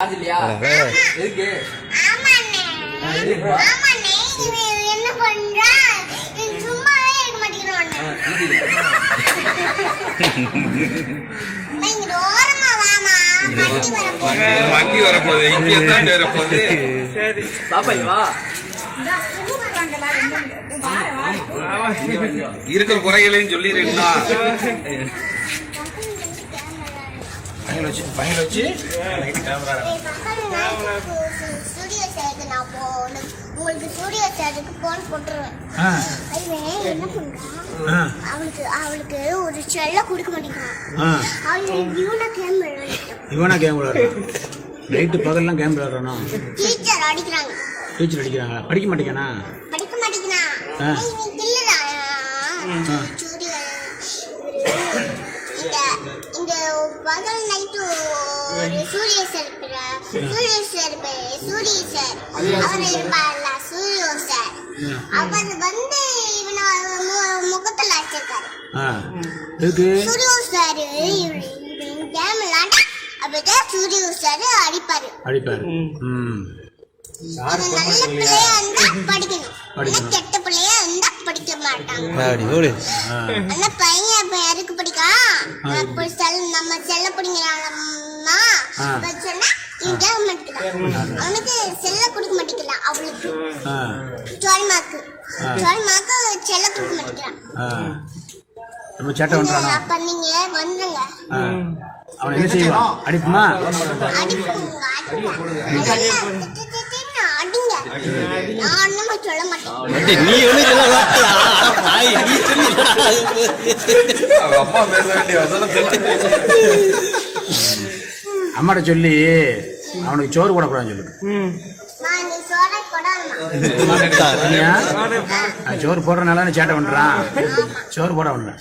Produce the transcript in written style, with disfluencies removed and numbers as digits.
எதுக்கு என்ன பண்ற சும்மாவே இருக்க மாட்டேங்கிறான் வண்டி வரப்போகுது இங்கே தான் வரப்போகுது. சரி பாப்பா வா இருக்கிற குறைகளையும் சொல்லிடுறீங்களா? ஸ்டுடியோ சேர்க்கு போன் போட்டுருவேன். என்ன பண்றான் அவளுக்கு ஒரு செல்ல கொடுக்க மாட்டேங்கிறான். இவனா கேம் விளையாடுறான். நைட்டு பகல்லாம் கேம் விளையாடுறானா? டீச்சர் அடிக்கிறாங்க. டீச்சர் அடிக்கிறாங்களா? படிக்க மாட்டேங்கானா? படிக்க மாட்டேங்கிறான். இந்த பகல் நைட்டு ஒரு சூரிய சார் அவர் இருப்பார்ல சூரிய சார் அவர் வந்து இவனை முகத்துல அடிச்சிருக்காரு. சூரிய சார் கேம் விளையாட அப்பதான் சூரிய சார் அடிப்பாரு. நல்ல பிள்ளையா இருந்தா படிக்கணும், கெட்ட பிள்ளையா இருந்தா படிக்க மாட்டாங்க. ஆனா பையன் யாருக்கு படிக்கா நம்ம செல்ல பிடிங்கிறாமா சொன்னா அவனுக்கு செல்ல கொடுக்க மாட்டேங்கிறான். அவளுக்கு 12 மார்க்கு செல்ல கொடுக்க மாட்டேங்கிறான். அப்ப நீங்க வந்துருங்க. அவன் என்ன செய்வான்? அடிப்புமா? அம்மாட்ட சொல்லி அவனுக்கு சோறு போடக்கூடாதுன்னு சொல்லு. சோறு போடுறதுனால சேட்டை பண்றான். சோறு போட ஒண்ணு